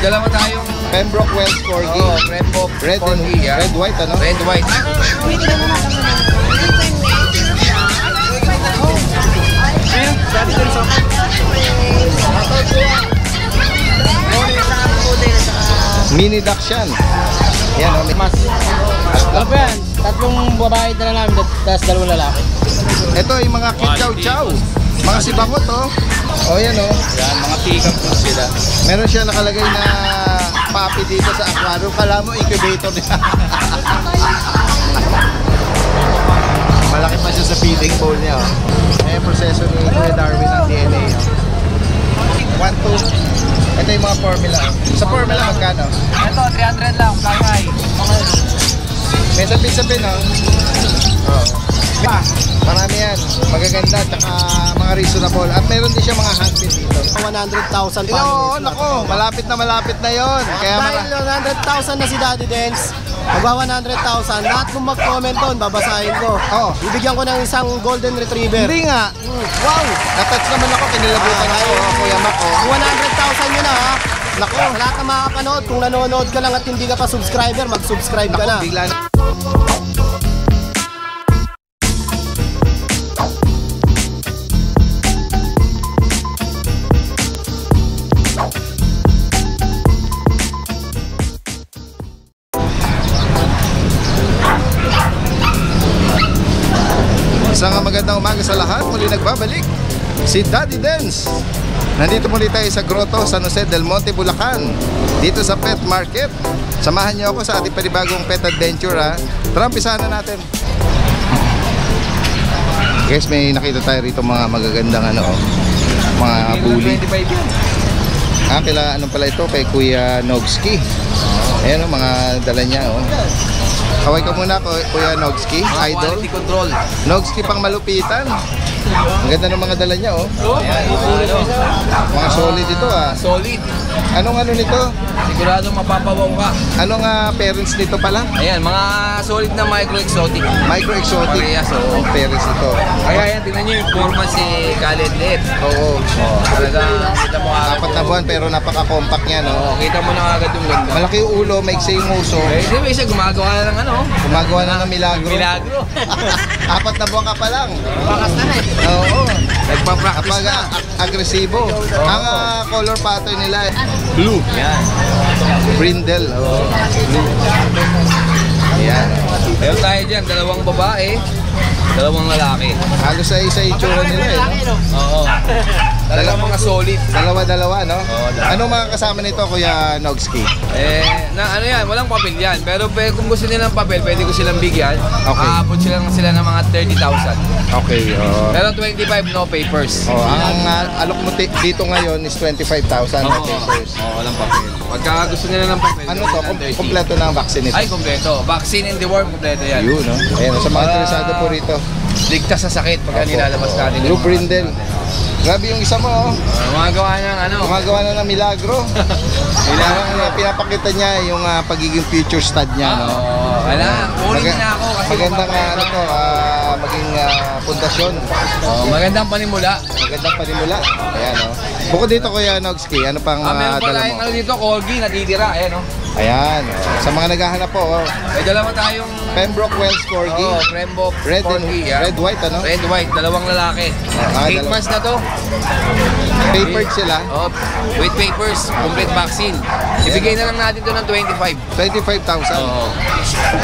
dalawa tayong Pembroke Welsh Corgi. Oo, Pembroke Red and Corgi, yan. red white ano? Red white. Mini Dachshund. Yan o, may mas. Ano ba yan? Tatlong babae na namin, tapos dalawang lalaki. Ito yung mga kitchaw-chow. Mga sibangot oh. O yan o. Yan, mga pick-up po sila. Meron siya nakalagay na papi dito sa aquarium. Kala mo incubator niya. Malaki pa siya sa feeding bowl niya oh. May proseso ni Kuya Darwin ng DNA oh. 1, 2. Ito yung mga formula oh. Sa formula magkano? Ito, 300 lang, fly. May sapin-sapin oh. Oh. Marami yan, magaganda, tsaka mga reasonable. At meron din siya mga handpin dito. 100,000 pa. Oo, nako, malapit na yon. Kaya dahil 100,000 na si Daddy Dance, magwa 100,000, lahat kung mag-comment doon, babasahin ko. Oh. Bibigyan ko ng isang golden retriever. Hindi nga. Wow, natouch naman ako, kinilabutan ako, Kuya Mac. Kung 100,000 yun na ha. Nako, lahat na makakapanood, kung nanonood ka lang at hindi ka pa subscriber, mag-subscribe ka na. Bigla na. Isang magandang umaga sa lahat. Muli nagbabalik si Daddy Dance. Nandito muli tayo sa Grotto, San Jose del Monte, Bulacan. Dito sa Pet Market. Samahan niyo ako sa ating panibagong pet adventure ha. Tara, umpisahan na natin. Guys, may nakita tayo rito mga magagandang ano, mga bully. Kila ano pala ito? Kay Kuya Nogski. Ayan o, mga dala niya oh. Kaway ka muna, Kuya Nogski, idol. Quality control. Nogski pang malupitan. Ang ganda ng mga dala niya oh. Ayan, Mga solid ito ah. solid. Anong ano nito? Sigurado mapapawaw ka. Anong parents nito pala? Ayan, mga solid na micro-exotic. Micro-exotic. Parehas, oo. Ang parents ito. Kaya yan, tingnan nyo yung performance si Khaled Let. Oo. Talagang kita mo agad. 4 na buwan pero napaka-compact niya no. Oo, kita mo na agad yung ganda. Malaki yung ulo, maiksi yung uso. Eh, di ba isa gumagawa na ng ano? Gumagawa na ng milagro. Milagro. 4 na buwan ka pa lang. Bakas na eh. Oo. Nagpa-practice Kapag na. agresibo. Ang color pattern nila blue. Yan. Brindle. Oo. Blue. Ayan. Meron tayo dyan, dalawang babae, dalawang lalaki. Halos sa isa itsura nila eh. No? Oo. Talagang mga solid. Dalawa-dalawa no? Oo, dalawa. Anong mga kasama nito Kuya Nogski? Ano yan, walang papel yan. Pero kung gusto nilang papel, pwede ko silang bigyan. Okay. Aabot sila ng mga 30,000. Okay. Pero 25, no papers. Ang alok mo dito ngayon is 25,000 na papers. Oo, walang papel. Pagka gusto nila ng papel, Ano to? Kompleto na ang vaccine nito? Ay, kompleto. Vaccine and deworm, kompleto yan. Yun, no? Ayan, sa mga interesado po rito. Ligtas sa sakit pagka nilalabas natin. Blue Brindle. Grabe yung isa mo, oh. Gumagawa ng ano. Gumagawa na ng milagro. Parang pinapakita niya yung pagiging future stud niya, no? Wala, kunin na ako kasi magandang maging pundasyon. magandang panimula. Magandang panimula. Ayan, no? Bukod dito, Kuya Nogski, ano pang Meron pa dala tayong mo? ano dito, corgi, natitira. Ayan, Ayan. Sa mga naghahanap po, May dalawa tayong Pembroke Welsh Corgi. Pembroke Red and Corgi, yan. red white, ano? Red white, dalawang lalaki. 8 dalawa. months na to. Papered sila. With papers, complete vaccine. Ibigay na lang natin to ng 25. 25,000.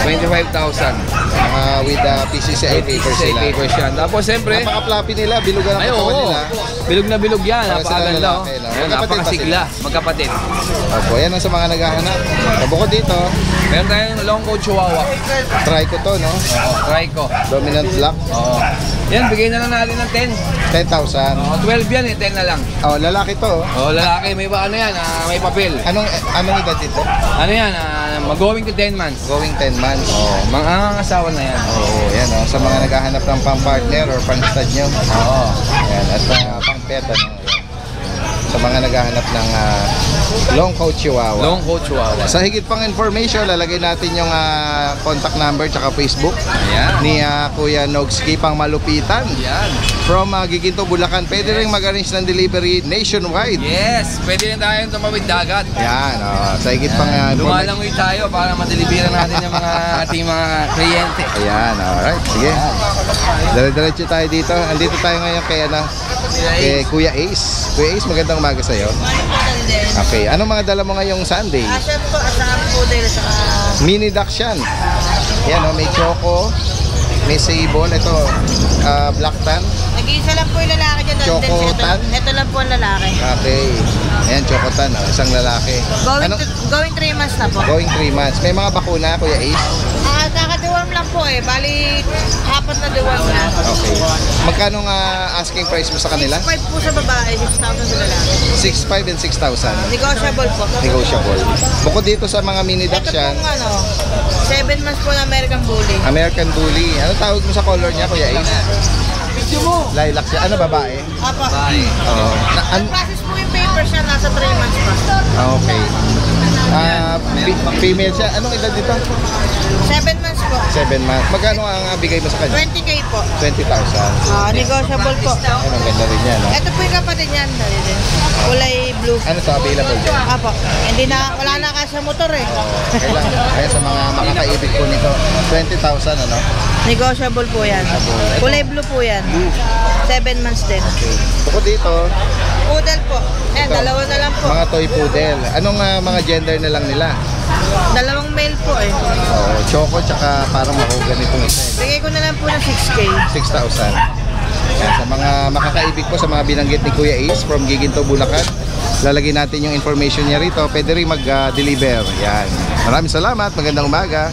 25,000. With PCCI papers Say sila. papers yan. Tapos siyempre, Napaka-fluffy nila, bilugan ang ay katawan oo, nila. bilog na bilog yan. Para sila Napakaganda. lalaki, no? Magkapatid ba Napakasigla. Magkapatid. Opo, yan ang sa mga naghahanap. Bukod dito, Meron tayong long coat chihuahua. try ko to, no? Try ko. Dominant black, Yan, bigay na lang natin ng 10. 10,000. 12 yan eh, 10 na lang. Oh, lalaki to. Lalaki, may ano yan, may papel. Anong edad dito? Ano yan, mag-going to 10 months. Going 10 months. Mga asawa na yan. Oo, yan oh. Sa mga naghahanap ng pang-partner or pang-stud nyo. Oo. Yan, at pang-pet, ano. Yan. Sa mga naghahanap ng Long coat chihuahua. Long coat chihuahua. Sa higit pang information, lalagay natin yung contact number tsaka Facebook Ayan. ni Kuya Nogski, pang malupitan. Yan. From Giginto, Bulacan. Pwede rin mag-arrange ng delivery nationwide. Yes, pwede rin tayong tumawid dagat. Yan, sa higit pang Lumalangoy tayo para madeliveran natin yung mga ating mga kliyente. Ayan, alright, sige. Dire-diretso tayo dito. Andito tayo ngayon kay kay Kuya Ace. Kuya Ace, magandang umaga sa'yo. Okay, anong mga dala mo ngayong Sunday? Asan po, asahan po dahil sa... Mini Dachshund. Yan, may choco, may sable, ito, black tan. Nag-iisa lang po yung lalaki dyan. Chocotan? Ito lang po ang lalaki. Okay. Ayan, chocotan, isang lalaki. Going 3 months na po. Going 3 months. May mga bakuna, Kuya Ace? Nakadiworm lang po eh. Bali, 4 na deworm na. Okay. Magkano nga asking price mo sa kanila? 6.5 po sa babae, 6,000 sa lalaki. 6,500 and 6,000. Negotiable po. Negotiable. Bukod dito sa mga mini Ito Dachshund, pong 7 months po na American Bully. American Bully. Ano tawag mo sa color niya, Kuya Ace? Lilac siya. Ano, babae? Apa. Oo. Process po yung papers niya, nasa 3 months pa. Okay. Female siya. Anong edad dito? 7 months po. 7 months. Magkano ang bigay mo sa kanya? 20K po. 20,000. Negotiable po. Ay, maganda rin yan. No? Ito po yung kapatid niyan. Kulay blue. Ano to, available dyan? Apo. Hindi na, wala na kasi motor eh. Kailangan. Kaya sa mga makakaibig po nito, 20,000 ano? Negotiable po yan. Kulay blue po yan. 7 months din. Okay. Bukod dito, Poodle po. Ayan, ito, dalawa na lang po. mga toy poodle. Anong mga gender na lang nila? Dalawang male po eh. Choco tsaka parang mahogany itong isa. Bigay ko na lang po ng 6K. 6,000. Yan, sa mga makakaibig po, sa mga binanggit ni Kuya Ace from Giginto, Bulacan, lalagay natin yung information niya rito. Pwede rin mag-deliver. Yan. Maraming salamat. Magandang umaga.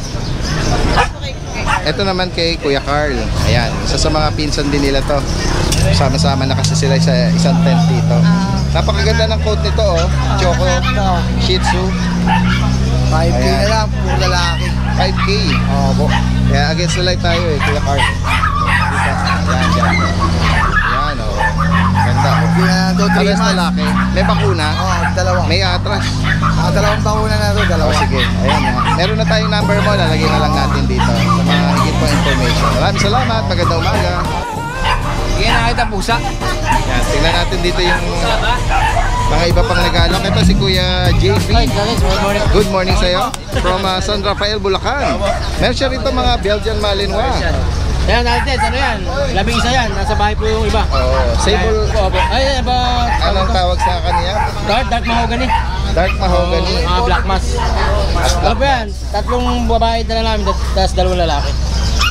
Ito naman kay Kuya Carl. Ayan, isa sa mga pinsan din nila to. Sama-sama na kasi sila sa isang tent dito. Napakaganda ng coat nito, Choco Shih Tzu. 5K Ayan. na lang, puro lalaki. 5K. Opo. Kaya against the light tayo Kuya Carl. Dito. Yan. Yan, ganda. Pinado 3 Alas months. lalaki. May bakuna. Dalawa. May atras. Dalawang bakuna na to, dalawa. Sige. Ayan. Meron na tayong number mo. Lalagay na lang natin dito sa mga higit po information. Maraming salamat. Magandang umaga. Hindi nakita pusa. Yan. Tingnan natin dito yung mga iba pang nag-alok. Ito si Kuya JP. Good morning sa'yo. From San Rafael, Bulacan. Meron siya rito mga Belgian Malinois. Ayan, natin, ano yan? Labing isa yan, nasa bahay po yung iba. Sable. Ay, ba? Anong tawag sa kanya? Dark mahogany. Dark mahogany. Black mass. Ano po yan? 3 babae na namin, tapos 2 lalaki.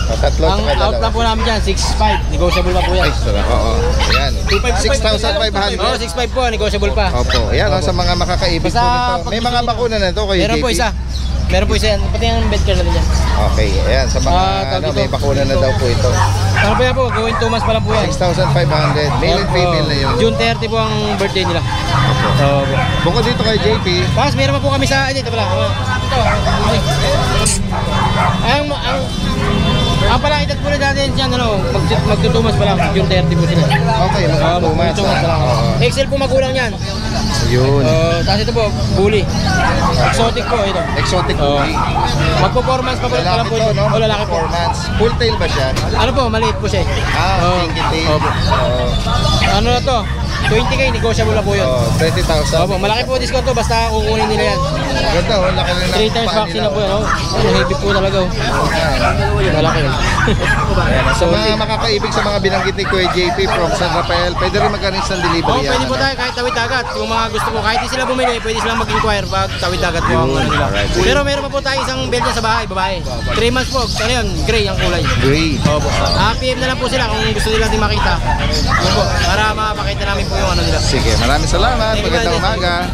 Tatlo Ang sa out lang po namin dyan, 6.5. Negotiable pa po yan. Ay, sarap. Oo. Ayan. 6,500. Oo, 6.5 po, negotiable pa. Opo. Ayan, sa mga makakaibig po Basta nito. May mga bakuna na to kayo, Meron po isa. Meron po isa yan. Pati yung bed care natin dyan. Okay. Ayan, sa mga tawag dito. may bakuna na daw po ito. Ano po yan po? Going 2 months pa lang po yan. 6,500. Male and female na yun. June 30 po ang birthday nila. Opo. Bukod dito kay JP, Tapos meron pa po kami sa dito pala. Ito. Ang palakitad po na natin dyan, magtutumas pa lang. June 30 po sila. okay, mag-tumas. Magtutumas pa lang. Excel po magulang yan. Yun. Tapos ito po, bully. Exotic po ito. Exotic bully. Magpo-performance pa po lang Lalaki po to, ito. no? O lalaki po. 4 months. Full tail ba siya? Ano po, maliit po siya. Pinky tail. Opo. Ano na to? 20K, negotiable na po yun. 20,000. Opo, malaki po discount to, basta kukunin nila yan. Ganda, laki lang 3 times vaccine na po yan. Heavy po talaga. Malaki. Sa mga makakaibig sa mga binanggit ni Kuya JP from San Rafael, pwede rin mag-arrange ng delivery yan. Pwede po tayo kahit tawid dagat. Yung mga gusto ko, kahit di sila bumili, pwede silang mag-inquire pag tawid dagat po ang ano nila. Pero meron pa po tayo isang Belgian sa bahay, babae. 3 months po, ano yun, gray ang kulay. Gray. Opo. PM na lang po sila kung gusto nila din makita. Yun po, para mapakita namin po yung ano nila. Sige, maraming salamat. Magandang umaga.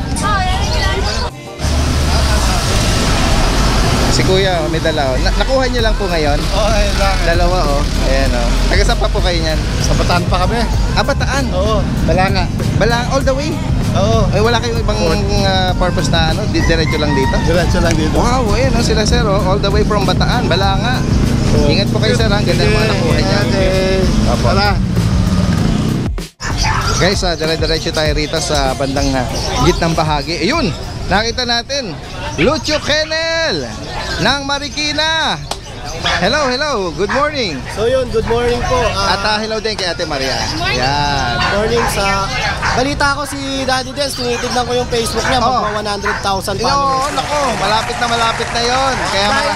Si Kuya, may dala. Nakuha niyo lang po ngayon? Oo, ayun lang. Dalawa, Ayan, Taga saan pa po kayo niyan? Sa Bataan pa kami. Bataan. Oo, Balanga. Balang all the way? Oo. Ay, wala kayong ibang purpose na diretso lang dito? Diretso lang dito. Wow, ayan sila sir, all the way from Bataan, Balanga. Ingat po kayo sir, ang ganda ng mga nakuha niya. Okay. Opo. Tara. Guys, dire-diretso tayo rito sa bandang gitnang bahagi. Ayun, nakita natin Lucio Kennel ng Marikina. Hello, hello. Good morning. So yun, good morning po. At hello din kay Ate Maria. Yan. Morning sa... Balita ko si Daddy Dance, tinitignan ko yung Facebook niya, magpa 100,000 Yo, followers. nako, malapit na yon. Kaya Dahil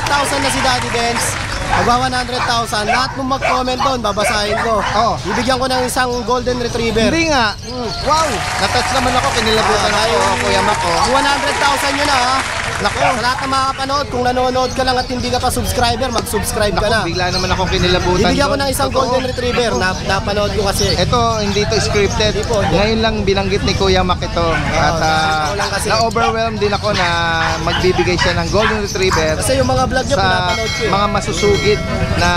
100,000 na si Daddy Dance, magpa 100,000, lahat ng mag-comment doon, babasahin ko. Bibigyan ko ng isang golden retriever. Hindi nga. Wow, natouch naman ako, kinilabutan ako, Kuya Mac. 100,000 yun na ha. Nako, sa lahat ng makakapanood, kung nanonood ka lang at hindi ka pa subscriber, mag-subscribe ka na. Bigla naman ako kinilabutan. Bibigyan ko doon. ng isang Totoo. golden retriever na napanood ko kasi. Ito, hindi to scripted. Ngayon lang binanggit ni Kuya Mac ito. At na-overwhelmed din ako na magbibigay siya ng golden retriever Kasi yung mga vlog niya, sa pinapanood ko eh. mga masusugid na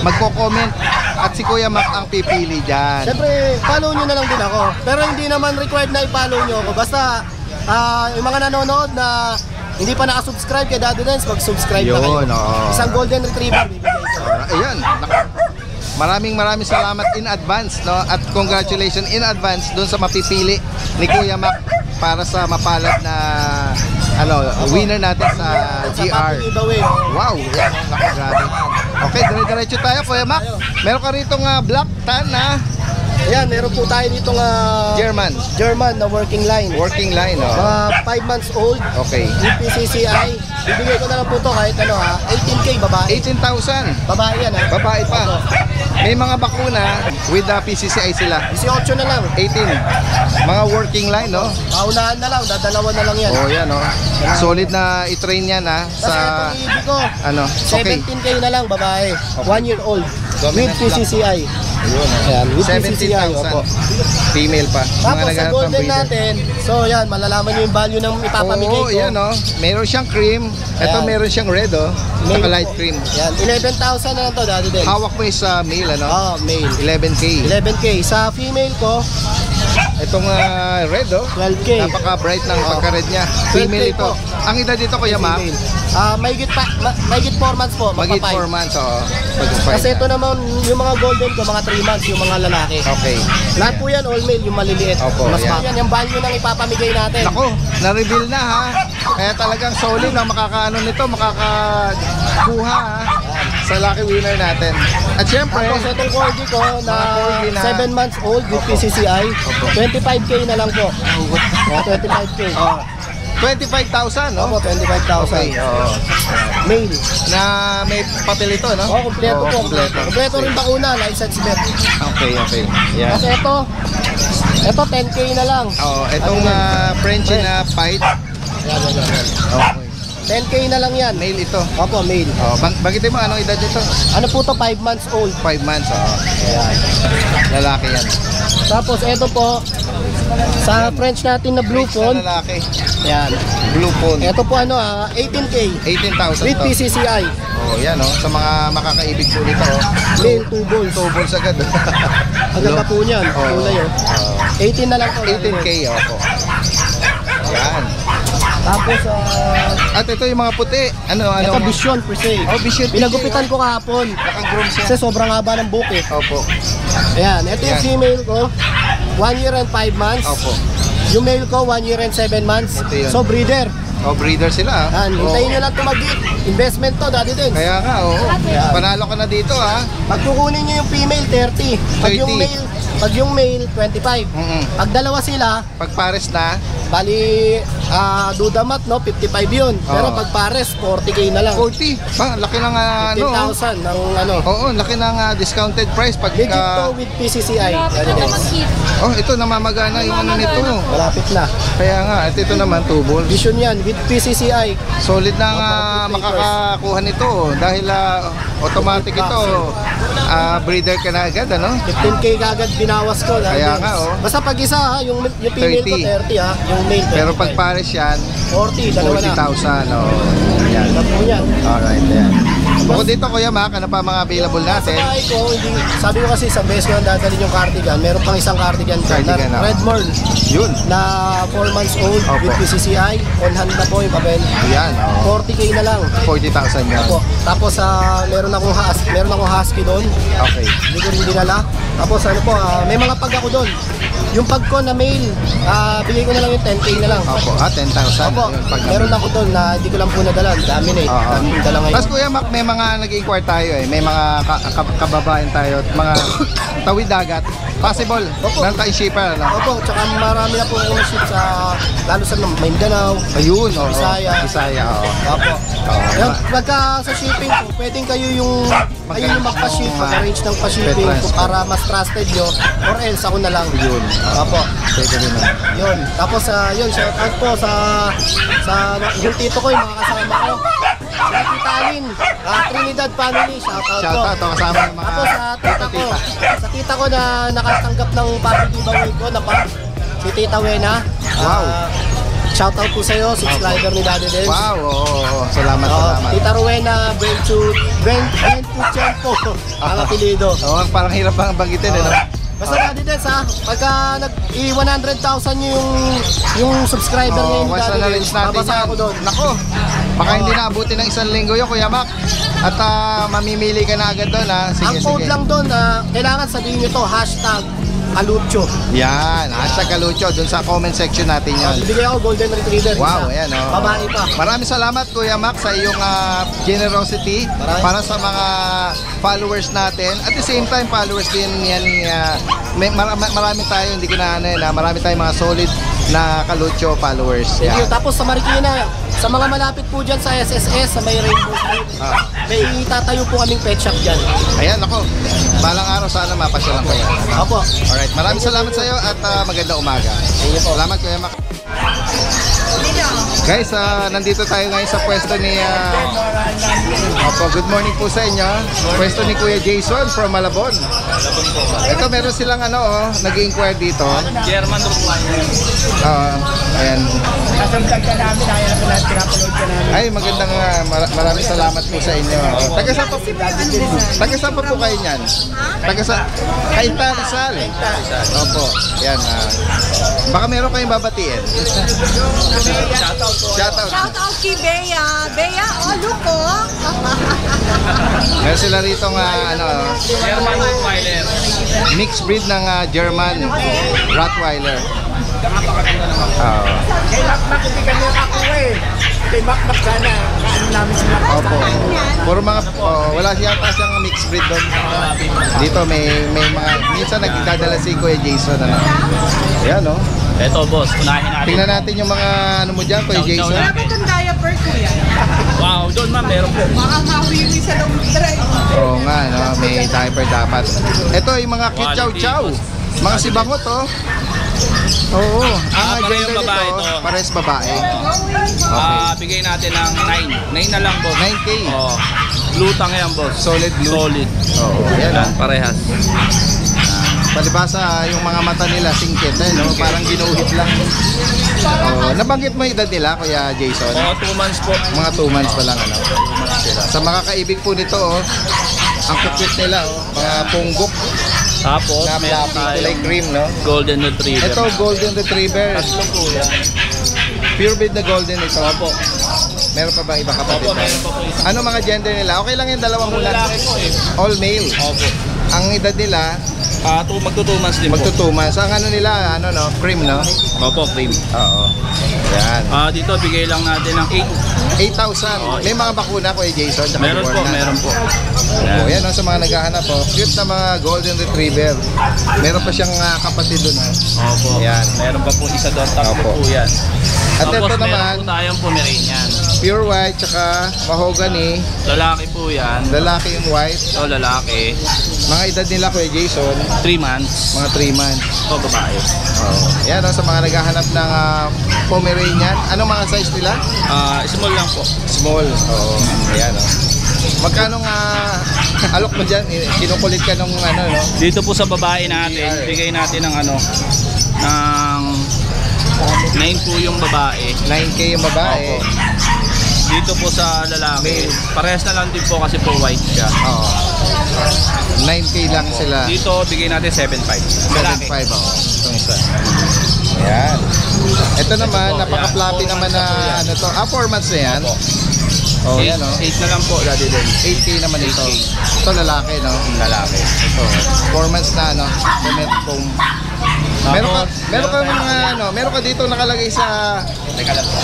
magko-comment. At si Kuya Mac ang pipili dyan. Siyempre, follow nyo na lang din ako. Pero hindi naman required na i-follow nyo ako. Basta, yung mga nanonood na hindi pa nakasubscribe kay Daddy Dance, mag-subscribe na kayo. Yun, oo. Isang golden retriever, bibigay ko. Ayan. Maraming salamat in advance, no? At congratulations in advance doon sa mapipili ni Kuya Mac para sa mapalad na winner natin sa GR. Papi giveaway. Wow, naku, grabe. Okay, dire-diretso tayo, Kuya Mac. Meron ka rito black tan na Ayan, meron po tayo dito German na working line. working line, no? Mga 5 months old, Okay. UPCCI. Bibigay ko na lang po to kahit 18K babae. 18,000. Babae yan ha. Babae pa. May mga bakuna with the PCCI sila. 18 na lang. 18. Mga working line, no? Paunahan na lang, dadalawan na lang yan. Oh, yan, no? Solid na i-train yan, Kasi sa itong ibig ko, okay. 17K na lang babae. 1 year old. With PCCI. Ayan, with 17,000. PCCI. Opo. Female pa. Tapos sa naghahanap ng golden breeder. natin, so yan, malalaman nyo yung value ng ipapamigay Oo, ko. yan, no? Meron siyang cream. Ito, Ayan. meron siyang red, oh. Male Saka light po. cream. Yan, 11,000 na lang to, Daddy Den. Hawak mo is male, ano? Male. 11K. 11K. Sa female ko, Itong red, oh. 12K. Napaka-bright ng pagka-red niya. 12K Female ito. po. Ang edad dito, Kuya Mac? Mahigit 4 months po, Magit magpa 4 months, oo. Kasi ito naman, yung mga golden ko, mga 3 months, yung mga lalaki. Okay. Lahat po yan, all male, yung maliliit. Opo, Mas yan. yan yung value ng ipapamigay natin. Nako, na-reveal na ha. Kaya talagang solid na makakaano nito, makakakuha ha, sa lucky winner natin. At syempre, Tapos itong corgi ko na Mga corgi na- 7 months old with PCCI, 25K na lang po. 25K. 25,000, no? Opo, 25,000. Okay, oo. Male. Na may papel ito, no? Kompleto Oo, po. kompleto. Kompleto rin bakuna, license vet. Okay. Yeah. Kasi ito 10K na lang. Oh, itong French na fight. Yan. Okay. 10K na lang yan. Male ito. Opo, male. Oh, bagitin mo anong edad nito? Ano po to, 5 months old. 5 months, oh. Lalaki yan. Tapos ito po, sa French natin na blue French phone. na lalaki. Yan. Blue phone. Ito po 18K 18,000 with to. PCCI. Oh, yan, oh. Sa mga makakaibig po nito, oh. Male 2 balls. Tubos agad. Ang ganda po niyan. Oo. Kulay oh. 18 na lang po. 18K, opo. Yan. Tapos At ito yung mga puti. Ano? ito Vision per se. Oh, Vision. Pinagupitan ko kahapon. Naka-groom siya. Kasi sobrang haba ng buhok eh. Opo. Ayan, ito yung Yan. female ko. 1 year and 5 months. Opo. Yung male ko, 1 year and 7 months. Ito yun. So breeder. Oh, breeder sila. Yan, hintayin nyo lang tumagit. Investment to, Daddy din. Kaya nga, oo. Ayan. Panalo ka na dito, ha? Pag kukunin nyo yung female, 30. 30. Pag yung male, 25. Pag dalawa sila, Pag pares na, bali, dudamat, no? 55 yun. Pero Oo. pag pares, 40K na lang. 40. Laki ng 15,000 ng Oo, laki ng discounted price pag legit to with PCCI. Daddy din. oh, ito namamagana yung nito. Malapit na. Kaya nga, at ito naman tubol. Vision yan with PCCI. Solid na makakakuha nito dahil automatic ito. Breeder ka na agad, ano? 15K kagad binawas ko. Kaya nga, oh. Basta pag isa ha, yung female ko 30 ha, yung male 25. Pero pag pares yan, 40, dalawa na. 40,000. Oh, yan. Ilan po yan. Alright, yan. Bukod dito, Kuya Mac, ano pa mga available natin? Sa bahay ko, sabi ko kasi isang beses ko ang dadalhin yung cardigan. Meron pang isang cardigan ko Cardigan, na oh. Red Merle Yun. na 4 months old Opo. with PCCI. On hand na po yung papel. Yan, oh. 40K na lang. 40,000 yan. Po. Tapos meron akong husky doon. Okay. Hindi ko rin dinala. Tapos ano po, may mga pag ako doon. Yung pag ko na mail, bigay ko na lang yung 10K na lang. Opo, 10,000. Opo, Yung pag meron ako doon na hindi ko lang po nadala. Dami na eh. Dami yung dala ngayon. Tapos Kuya Mac, may mga nag-inquire tayo eh. May mga kababayan tayo at mga tawid dagat. Possible. Opo. Meron tayong shipper, ano? Opo, tsaka marami na po akong ship sa, lalo sa Mindanao, Ayun, oo. Bisaya. Bisaya, oo. Opo. Oo. Yan, pagka sa shipping po, pwedeng kayo yung magpa-ship, mag-arrange ng pa-shipping po para mas trusted nyo, or else ako na lang. Yun. Opo. Pwede rin naman. Yun. Tapos yun, shout out po sa yung tito ko, yung mga kasama ko. Sa Tita Alin, Trinidad family, shout out Shout po. out, kasama yung mga Tapos sa tita ko na nakatanggap ng papi giveaway ko na pa, si Tita Wena. Wow. Shout out po sa'yo, subscriber ni Daddy Dens. Wow, oo. Salamat, Oo, salamat. Tita Rowena Benchuchenko ang apelido. Oo, parang hirap bang banggitin eh, no? Basta Daddy Dens ha, pagka nag-100,000 yung subscriber ngayon ni once Daddy na Dens, na-reach natin babasa yan. ako doon. Nako, baka hindi naabuti ng 1 linggo yun, Kuya Mac. At mamimili ka na agad doon, ha? Sige, Ang code sige. lang doon, kailangan sabihin nyo to, #Kalucho. Yan, #Kalucho, doon sa comment section natin yan. Bibigay ako Golden Retriever. Wow, isa. ayan, oh. Babae pa. Maraming salamat, Kuya Mac, sa iyong generosity para sa mga followers natin. At the same time, followers din yan. Marami tayo, hindi ko na ano yun, marami tayong mga solid na Kalucho followers. Thank you. Yan. Tapos sa Marikina, sa mga malapit po dyan sa SSS, sa may Rainbow Street, may itatayo po kaming pet shop dyan. Ayan, ako. Balang araw sana mapasyalan ko yan. Opo. Alright, maraming salamat sa iyo at magandang umaga. Salamat, Kuya Mac. Guys, nandito tayo ngayon sa pwesto ni good morning po sa inyo. Pwesto ni Kuya Jason from Malabon. Ito, meron silang nag-inquire dito. German Rottweiler. Ayan. Ay, magandang maraming salamat po sa inyo. Taga saan pa po kayo niyan? Kainta Rizal. Opo. Yan. Baka meron kayong babatiin. Shout out. Shout out kay Bea. Bea, look oh. Meron sila rito German Rottweiler. mixed breed ng German Rottweiler. Kay Makmak, hindi kami nakakuha eh. Kay Makmak sana, kaano namin sila. Opo. Puro mga wala yata siyang mixed breed doon. Dito may mga minsan nagdadala si Kuya Jason Ayan, no. Ito boss, unahin natin. Tingnan natin yung mga mo diyan, Kuya Jason. Dapat ang diaper ko yan. Wow, doon ma'am, meron po. Baka mawiwi sa loob drive. Oo nga, no, may diaper dapat. Ito yung mga chow-chow. Mga sibangot, oh. Oo. Ang pareho gender babae nito, to. pares babae. Okay. Bigay natin ng 9. 9 na lang boss. 9K. Oh. Lutang yan boss. Solid blue. Solid. Oo, yan. Yan, parehas. Palibasa yung mga mata nila singkit, no? Parang ginuhit lang. Nabanggit mo yung edad nila, Kuya Jason? 2 months po. Mga 2 months pa lang, ano? Sa mga kaibig po nito, ang cute nila, mga punggok Tapos, na meron fluffy, kulay tayo cream, no? Golden Retriever. Ito, Golden Retriever. Tatlo po yan. Pure breed na Golden ito. Opo. Meron pa ba ibang kapatid? Opo, meron pa po isa. Ano mga gender nila? Okay lang yung dalawa muna. Lalaki po eh. All male. Opo. Ang edad nila, Magto 2 months din po. magto 2 months. Ang ano nila, cream, no? Opo, cream. Oo. Yan. Dito, bigay lang natin ng 8,000. May mga bakuna, Kuya Jason. Tsaka Meron po, newborn na. meron po. Oh, yan, sa mga naghahanap, cute na mga Golden Retriever. Meron pa siyang kapatid doon. Opo. Yan. Meron pa po isa doon. Tatlo Opo. po yan. At Tapos ito naman, meron po tayong Pomeranian. pure white, tsaka mahogany. Lalaki po yan. Lalaki yung white. Ito, lalaki. Mga edad nila, Kuya Jason, 3 months. mga 3 months. Ito, babae. Oh. Yan, sa mga naghahanap ng Pomeranian. Anong mga size nila? Small lang po. Small. Oo. Ayan, Magkano nga alok mo dyan? Kinukulit ka nung no? Dito po sa babae natin, bigay natin ng ng 9 po yung babae. 9K yung babae. Opo. Dito po sa lalaki, parehas na lang din po kasi po white siya. Oo. 9K lang sila. Dito, bigay natin 7.5. 7.5 ako. Itong isa. Ayan. Ito naman, napaka-floppy naman na 4 months na yan. Oh, yan 8 na lang po, daddy din. 8K naman ito. 8K. Ito lalaki, no? Lalaki. Ito. 4 months na, no? Comet comb. Meron ka dito nakalagay sa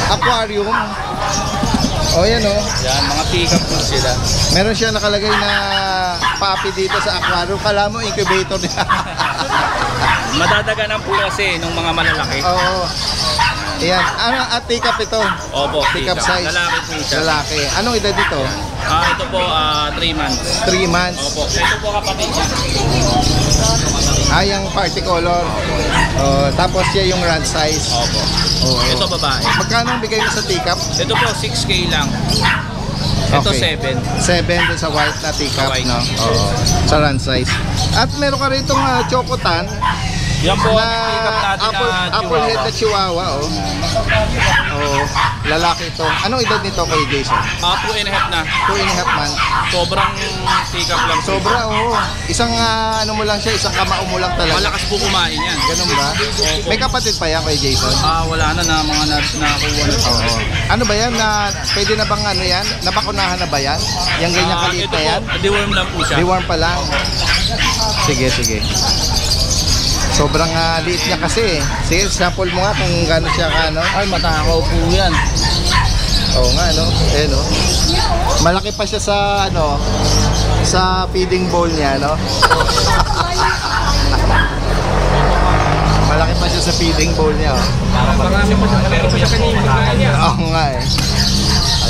aquarium. Oh, yan, oh. Yan, mga pick-up po sila. Meron siya nakalagay na puppy dito sa aquarium. Kala mo incubator niya. Madadaganan po kasi nung mga malalaki. Oo. Ayan. At take-up ito? Opo, Take-up size? Lalaki po siya. Lalaki. Anong edad dito? Ito po, 3 months. 3 months. Opo, ito po kapatid niya. Yung party color. Tapos siya yung rod size. Opo. Oo. Ito babae. Magkano ang bigay mo sa take-up? Ito po, 6K lang. Ito Okay. 7. 7 din sa white na take-up, White. no? Oo. Sa run size. At meron ka rin itong chocotan Yan po, na pick-up natin apple head na chihuahua, oh. Oo. Lalaki ito. Anong edad nito kay Jason? 2.5 na. 2.5 months. Sobrang pick-up lang. Sobra, oo. Isang mo lang siya, isang kamao mo lang talaga. Malakas po kumain yan. Ganun ba? Opo. May kapatid pa yan kay Jason? Wala na mga nakuha na. Oo. Ano ba yan? Pwede na bang yan? Nabakunahan na ba yan? Yung ganyan kaliit Ito na yan? po, deworm lang po siya. Deworm pa lang. Sige, sige. Sobrang liit niya kasi. Sige, sample mo nga kung gano'n siya ka, no? Ay, matakaw po yan. Oo nga, no? Eh, no? Malaki pa siya sa, sa feeding bowl niya, no? Malaki pa siya sa feeding bowl niya, oh. Marami po siya. Pero po siya kanina. Oo nga, eh.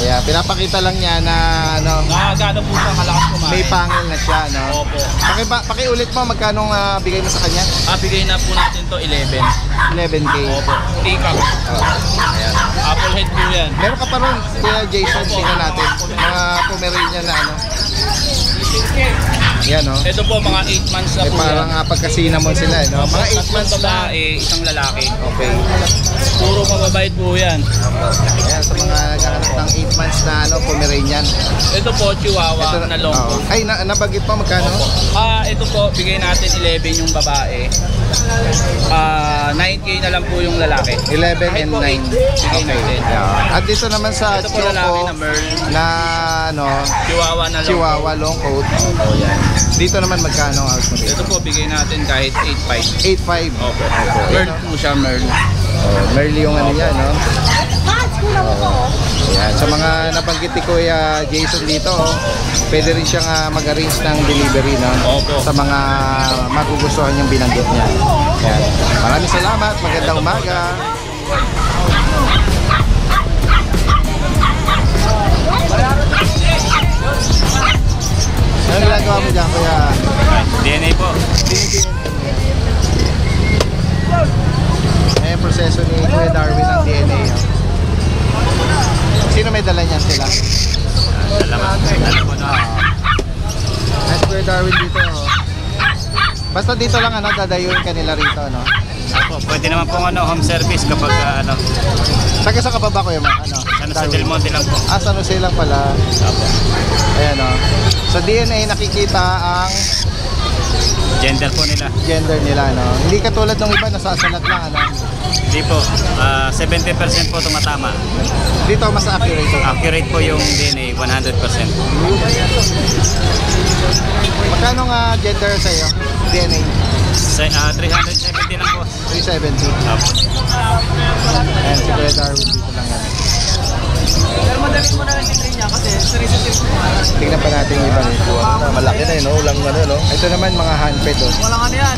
Kaya, pinapakita lang niya na, Gano'n po siya malakas kumain. may pangil na siya, no? Opo. Pakiulit mo, magkano bigay mo sa kanya? Bigay na po natin to 11. 11K. Opo. Pick-up. Ayan. Apple head po yan. Meron ka pa ron, Kuya Jason, tingnan natin. Mga Pomeranian na Yan, no? Ito po, mga 8 months na po Parang yan. pagka-cinnamon sila, no? Mga 8 months na. babae, isang lalaki. Okay. Puro mababait po yan. Ayan, sa mga naghahanap ng 8 months na Pomeranian. Ito po, Chihuahua na long oo. coat. Ay, nabagit pa, magkano? Ito po, bigay natin 11 yung babae. 9K na lang po yung lalaki. 11 Kahit and po 9. 8, bigay natin. At dito naman sa Ito po lalaki Choco na Merl. na, Chihuahua na long Chihuahua long coat. coat. Yan. Dito naman magkano ang out mo dito? Ito po, bigay natin kahit 8.5. 8.5. Opo. Opo. Merl po siya, Merl. Merly yung niya, no? Ayan, sa mga nabanggit ni Kuya Jason dito, pwede rin siyang mag-arrange ng delivery, no? Opo. Sa mga magugustuhan yung binanggit niya. Ayan. Maraming salamat, magandang umaga. Ano ginagawa mo dyan, Kuya? DNA po. Ayan, proseso ni Kuya Darwin ng DNA. No? Sino may dala niyan sila? Ay, si Kuya Darwin dito. Oh. Basta dito lang, dadayuin ka nila rito, no? Opo, pwede naman pong home service kapag Taga sa kababa, Kuya Mark? sa Del Monte lang po. San Jose lang pala. Ayan, no? Sa DNA, nakikita ang Gender po nila. gender nila, no? Hindi katulad ng iba, nasasalat lang, ano? Hindi po, 70% po tumatama. Dito, mas accurate. Accurate po yung DNA, 100%. Magkano nga gender sa'yo? DNA? 370 lang po. 370. Opo. Ayan, si Kuya Darwin dito lang yan. Pero madali mo na rin niya kasi sensitive po. Tingnan pa natin yung iba nito. Malaki na yun, no? Ulang no? Ito naman mga handped, oh. Walang ano yan.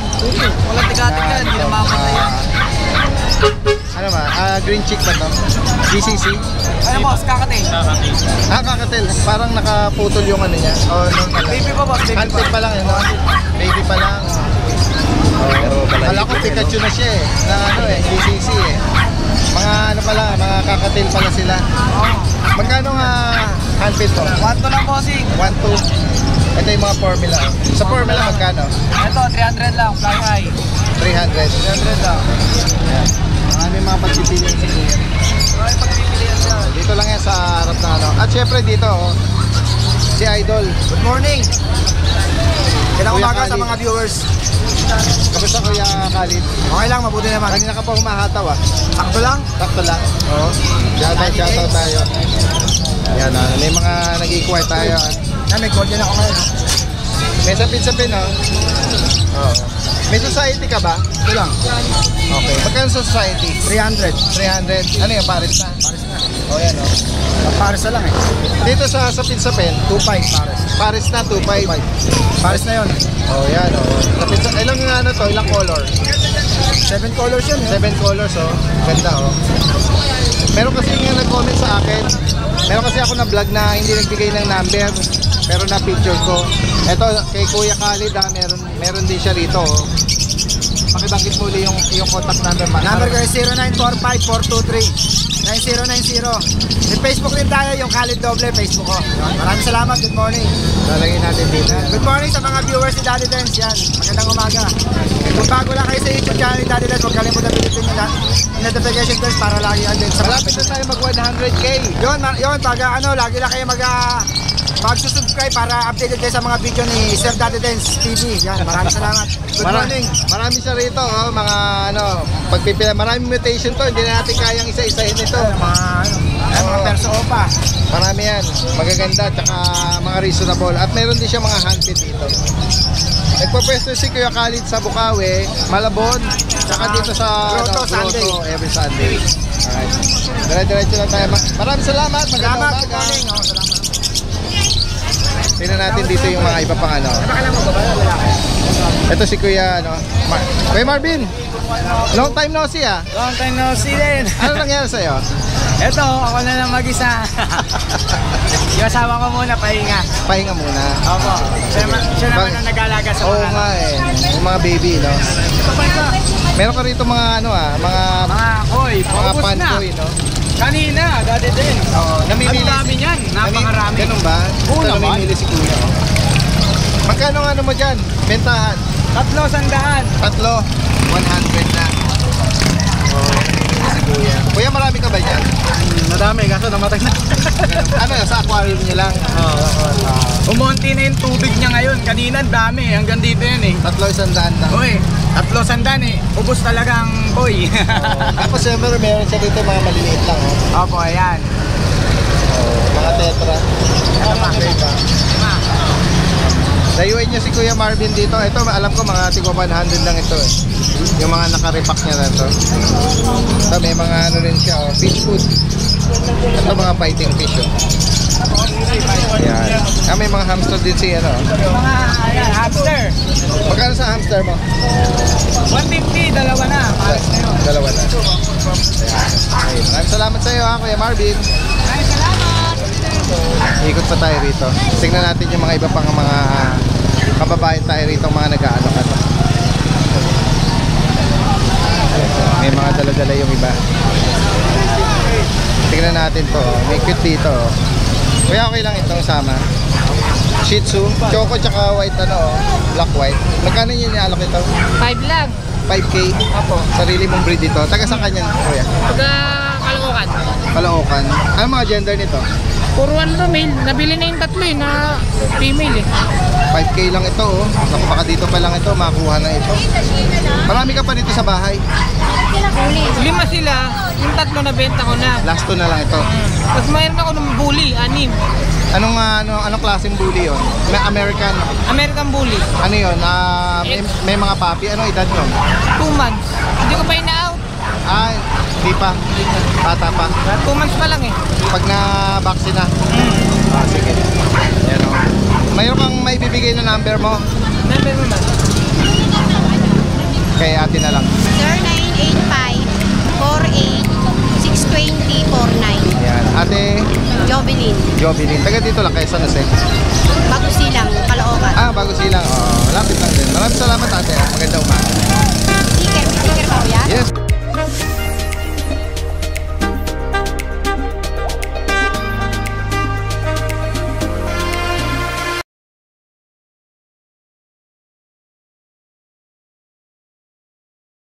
Walang tigatig yan. Hindi na mamatay yan. Ano ba? Green chick ba to? GCC? Ano boss, kakatay. Kakatel. Parang nakaputol yung ano niya. Oh, no, Baby pa boss, baby handped pa. pa lang yun, no? Baby pa lang. Kala ko Pikachu na siya, na GCC, Mga ano pala, mga kakatil pala sila. Magkano nga handped to? 1 lang bossing. 1, 2. Ito yung mga formula. Sa formula magkano? Ito, 300 lang, fly high. 300. 300 lang. Ayan. Marami mga pagpipilian sa iyo. Maraming pagpipilian siya. Dito lang yan sa harap ng ano. At syempre dito, si Idol. Good morning. Kailang Kuya umaga sa Khalid. mga viewers. Kamusta Kuya Khalid? Okay lang, mabuti naman. Kanina ka pa humahataw ah. Sakto lang. Sakto lang. Oo. Shoutout tayo. Yan may mga nag-inquire tayo. Na, may call din ako ngayon. May sapin-sapin, oh. Oo. May society ka ba? Ito lang. Okay. Magkano sa society? 300. 300. Ano yung pares na? Pares na. Oh, yan, oh. Pares na lang eh. Dito sa sapin-sapin, 2.5 pares. pares na, 2.5. Pares na yun. Oh, yan, oh. Sapin-sapin. Ilang ano to? Ilang color? 7 colors yun eh. 7 colors, oh. Ganda, oh. Meron kasi nga nag-comment sa akin. Meron kasi ako na vlog na hindi nagbigay ng number. Pero na picture ko. Ito, kay Kuya Khalid, meron din siya rito, oh. Pakibanggit muli yung contact number. Number ko is 0945-423-9090. May Facebook din tayo, yung Khalid Doble, Facebook ko. Yun. Maraming salamat, good morning. Lalagay natin dito. Good morning sa mga viewers ni Daddy Dance, yan. Magandang umaga. Kung bago lang kayo sa YouTube channel ni Daddy Dance, huwag kalimutan pindutin nyo lang yung notification bells para lagi andin sa Malapit na tayo mag 100k. Yun, pag lagi lang kayo mag-subscribe para updated kayo sa mga video ni Sir Daddy Dance TV. Yan, maraming salamat. Good morning. Marami siya rito, oh, mga maraming mutation to, hindi na natin kayang isa-isahin ito. Mga perso pa. Marami yan, magaganda, tsaka mga reasonable. At meron din siya mga handpid dito. Nagpapwesto si Kuya Khalid sa Bukawi, Malabon, tsaka dito sa Grotto, Sunday. every Sunday. Alright. Dire-diretso lang tayo. Maraming salamat. Salamat, Magandang good umaga. morning. Salamat. Tingnan natin dito yung mga iba pang ano. Ito si Kuya, Kuya Marvin. Long time no see, ah. Long time no see din. Ano nangyari sa'yo? Eto, ako na lang mag-isa. Yung asawa ko muna, pahinga. Pahinga muna. Opo. Siya naman ang nag-alaga sa Oo mga nga eh. Yung mga baby, no? Meron ka rito mga mga koy. mga Paubos na. pantoy, no? Kanina, dati din. Oo, namimili. Ang dami niyan. Napakarami. Ganun ba? Oo Ito, naman. namimili si Kuya. Oh. Magkano nga mo dyan? Bentahan? 300. Tatlo. 100 na. Oh, si Kuya. Kuya, marami ka ba dyan? Madami, kaso namatay na. Ano, sa aquarium niya lang? Umunti na yung tubig niya ngayon. Kanina, ang dami. Hanggang dito yan eh. 300 na. Uy, 300 eh. Ubus talagang boy. Tapos siyempre meron siya dito mga maliliit lang. Oh. Opo, ayan. Mga tetra. Ito pa. Dayuin niyo si Kuya Marvin dito. Ito, alam ko mga tigo 100 lang ito eh. Yung mga naka-repack niya na ito. Ito, may mga ano rin siya, oh, fish food. Ito, mga fighting fish, oh. Ayan. May mga hamster din si ano. Mga ayan, hamster. Magkano sa hamster mo? 150, dalawa na. Pares na yun. Dalawa na. Ayan. Okay. Maraming salamat sa iyo, ha, Kuya Marvin. Maraming salamat. Ikot pa tayo rito. Tingnan natin yung mga iba pang mga kababayan tayo rito, mga nag-aalok. May mga dala-dala yung iba. Tingnan natin to. May cute dito. Kuya, okay lang itong sama. Shih Tzu, choco tsaka white black white. Magkano yun nialok ito? 5 lang. 5K? Apo. Sarili mong breed ito. Taga saan kanyan, Kuya? Pagka Caloocan. Caloocan. Ano mga gender nito? Puro ano to, male. Nabili na yung tatlo na female eh. 5K lang ito, oh. Naku, baka dito pa lang ito, makuha na ito. Marami ka pa dito sa bahay. 5 sila. Yung tatlo na benta ko na. Last two na lang ito. Tapos mayroon ako ng bully, 6. Anong klaseng bully yun? American. American bully. Ano yun? May mga papi. Anong edad yun? 2 months. Hindi ko pa ina-out. Hindi pa. Bata pa. 2 months pa lang eh. Pag na-vaccine na. Sige. Yan, oh. Mayroon kang maibibigay na number mo? Number mo ba? Kay ate na lang. 0985-48-620-49. Yan. Ate Jovelyn. Jovelyn. Taga dito lang kay San Jose. Bago silang, Caloocan. Bago silang. Lapit lang din. Maraming salamat ate. Magandang umaga.